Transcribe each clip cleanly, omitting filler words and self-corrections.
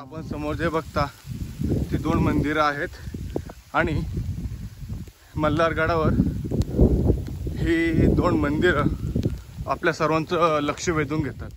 आपण समोर जे बघता ती दोन मंदिरं आहेत आणि मल्हारगडावर ही दोन मंदिरं आपल्या सर्वांचं लक्ष वेधून घेतात.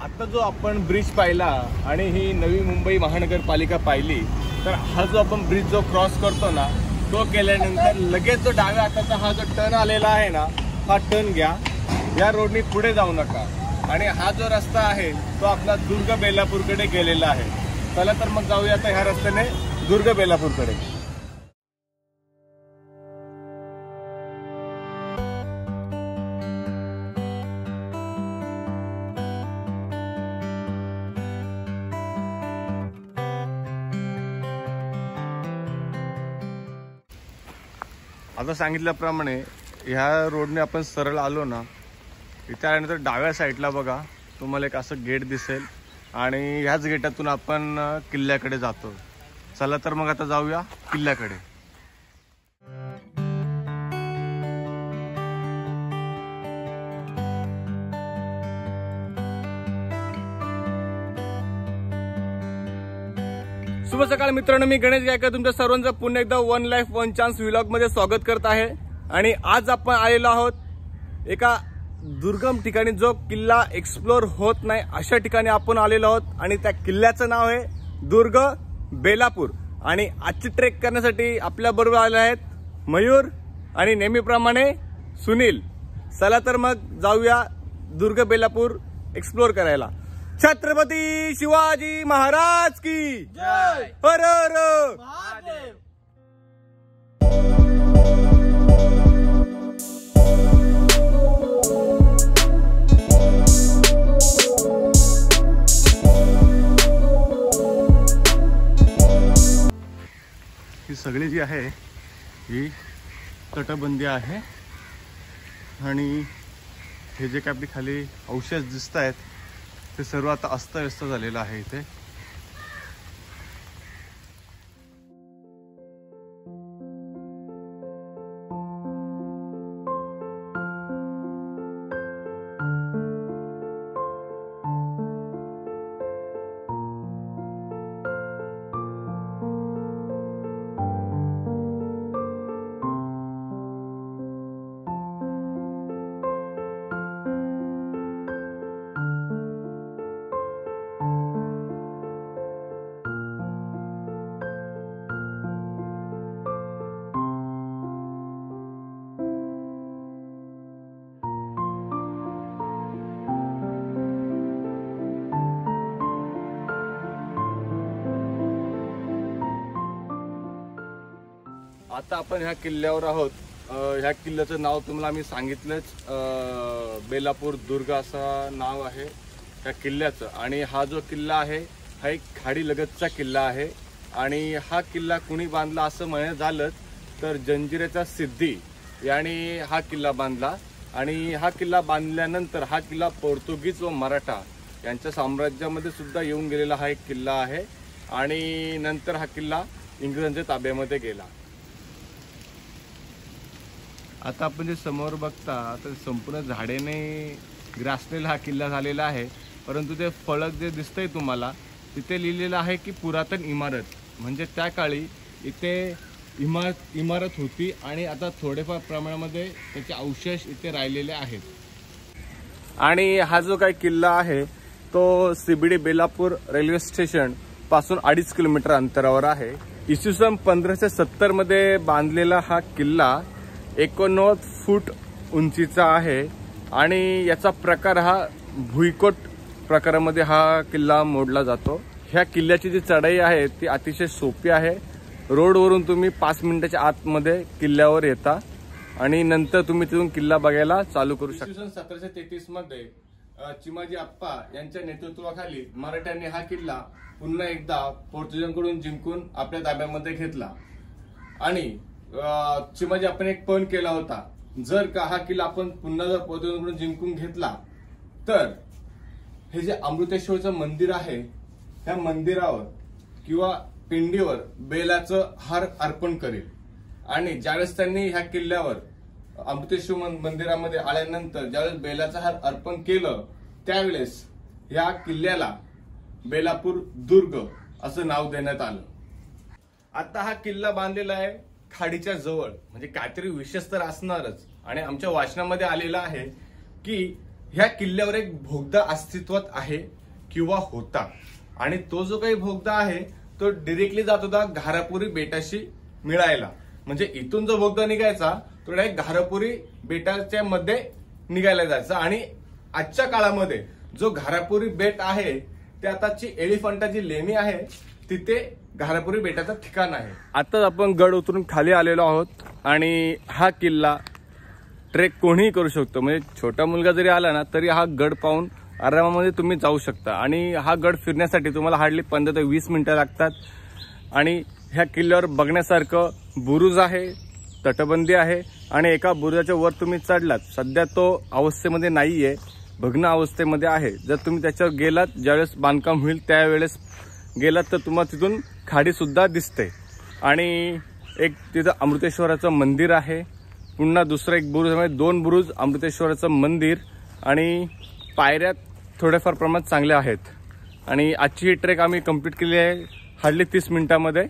आता जो आपण ब्रिज पाहिला आणि ही नवी मुंबई महानगरपालिका पाहिली, तर हा जो आपण ब्रिज जो क्रॉस करतो ना, तो केल्यानंतर लगेच जो डाव्या हाताचा हा जो टर्न आलेला आहे ना, हा टर्न घ्या. या रोडनी पुढे जाऊ नका आणि हा जो रस्ता आहे तो आपला दुर्ग बेलापूरकडे गेलेला आहे. चला तर मग जाऊया आता ह्या रस्त्याने दुर्ग बेलापूरकडे. आता सांगितल्याप्रमाणे ह्या रोडने आपण सरळ आलो ना, इथे आल्यानंतर डाव्या साईडला बघा तुम्हाला एक असं गेट दिसेल आणि ह्याच गेटातून आपण किल्ल्याकडे जातो. चला तर मग आता जाऊया किल्ल्याकडे. शुभ सकाळ मित्रांनो, मी गणेश गायकर तुमच्या सर्वांचं पुन्हा एकदा one life one chance vlog मध्ये स्वागत करत आहे. आणि आज आपण आलेलो आहोत एका दुर्गम ठिकाणी, जो किल्ला एक्सप्लोर होत नाही अशा ठिकाणी आपण आलेलो आहोत आणि त्या किल्ल्याचं नाव आहे दुर्ग बेलापूर. आणि आजची ट्रेक करण्यासाठी आपल्या बरोबर आले आहेत मयूर आणि नेहमीप्रमाणे सुनील. चला तर मग जाऊया दुर्ग बेलापूर एक्सप्लोर करायला. छत्रपती शिवाजी महाराज की जय. हर हर महादेव. ही सगळी जी आहे ही तटबंदी आहे आणि हे जे काय आपली खाली अवशेष दिसत आहेत ते सर्व आता अस्तव्यस्त झालेलं आहे इथे. आता आपण ह्या किल्ल्यावर आहोत. ह्या किल्ल्याचं नाव तुम्हाला मी सांगितलंच, बेलापूर दुर्ग असं नाव आहे ह्या किल्ल्याचं. आणि हा जो किल्ला आहे हा एक खाडीलगतचा किल्ला आहे आणि हा किल्ला कुणी बांधला असं म्हणत झालं तर जंजिरेचा सिद्धी याने हा किल्ला बांधला. आणि हा किल्ला बांधल्यानंतर हा किल्ला पोर्तुगीज व मराठा यांच्या साम्राज्यामध्ये सुद्धा येऊन गेलेला हा एक किल्ला आहे आणि नंतर हा किल्ला इंग्रजांच्या ताब्यामध्ये गेला. आता आपण जे समोर बघता तर संपूर्ण झाडेने ग्रासलेला हा किल्ला झालेला आहे, परंतु ते फलक जे दिसतंय तुम्हाला तिथे लिहिलेलं आहे की पुरातन इमारत, म्हणजे त्या काळी इथे इमारत होती आणि आता थोडेफार प्रमाणामध्ये त्याचे अवशेष इथे राहिलेले आहेत. आणि हा जो काही किल्ला आहे तो CBD बेलापूर रेल्वे स्टेशन पासून 2.5 किलोमीटर अंतरावर आहे. इसवी सन 1570 मध्ये बांधलेला हा किल्ला 89 फूट उंचीचा आहे आणि याचा प्रकार हा भुईकोट प्रकारामध्ये हा किल्ला मोडला जातो। ह्या किल्ल्याची जी चढाई आहे ती अतिशय सोपी आहे। रोडवरून तुम्ही 5 मिनिटाच्या आतमध्ये किल्ल्यावर येता आणि नंतर तुम्ही तिथून किल्ला बघायला चालू करू शकता। 1733 मध्ये चिमाजी आप्पा यांच्या नेतृत्वाखाली मराठ्यांनी हा किल्ला पुन्हा एकदा पोर्तुगीजांकडून जिंकून आपल्या ताब्यामध्ये घेतला आणि चिमाजी आपण एक पण केला होता, जर का हा किल्ला आपण पुन्हा जर पोर्तुगीजांकडून जिंकून घेतला तर हे जे अमृतेश्वरचं मंदिर आहे त्या मंदिरावर किंवा पिंडीवर बेलाचं हार अर्पण करेल। आणि ज्यावेळेस त्यांनी ह्या किल्ल्यावर अमृतेश्वर मंदिरामध्ये आल्यानंतर ज्यावेळेस बेलाचं हार अर्पण केलं त्यावेळेस या किल्ल्याला बेलापूर दुर्ग असं नाव देण्यात आलं। आता हा किल्ला बांधलेला आहे खाडीच्या जवळ, म्हणजे काहीतरी विशेष तर असणारच। आणि आमच्या वाचनामध्ये आलेला आहे की ह्या किल्ल्यावर एक भोगदा अस्तित्वात आहे किंवा होता आणि तो जो काही भोगदा आहे तो डायरेक्टली जात होता घारापुरी बेटाशी मिळायला। म्हणजे इथून जो भोगदा निघायचा तो डायरेक्ट घारापुरी बेटाच्या मध्ये निघायला जायचा आणि आजच्या काळामध्ये जो घारापुरी बेट आहे ते आताची एलिफंटाची लेणी आहे तिथे घारापुरी बेटाचं ठिकाण आहे। आता आपण गड उतरून खाली आलेलो आहोत आणि हा किल्ला ट्रेक कोणीही करू शकतो, म्हणजे छोटा मुलगा जरी आला ना तरी हा गड पाहून आरामामध्ये तुम्ही जाऊ शकता। आणि हा गड फिरण्यासाठी तुम्हाला हार्डली 15 ते 20 मिनिटं लागतात। आणि ह्या किल्ल्यावर बघण्यासारखं बुरुज आहे, तटबंदी आहे आणि एका बुरुजाच्या वर तुम्ही चढलात, सध्या तो अवस्थेमध्ये नाहीये, भग्न अवस्थेमध्ये आहे। जर तुम्ही त्याच्यावर गेलात ज्यावेळेस बांधकाम होईल त्यावेळेस गेलात तर तुम्हाला तिथून खाडी सुद्धा दिसते। आणि एक तिथं अमृतेश्वराचं मंदिर आहे, पुन्हा दुसरं एक बुरुज आहे, 2 बुरुज, अमृतेश्वराचं मंदिर आणि पायऱ्या थोड्याफार प्रमाणात चांगल्या आहेत। आणि आजची ही ट्रेक आम्ही कंप्लीट केली आहे हार्डली 30 मिनिटांमध्ये।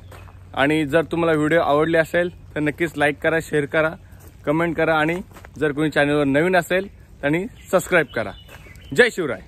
आणि जर तुम्हाला व्हिडिओ आवडले असेल तर नक्कीच लाईक करा, शेअर करा, कमेंट करा आणि जर कोणी चॅनलवर नवीन असेल त्यांनी सबस्क्राईब करा। जय शिवराय।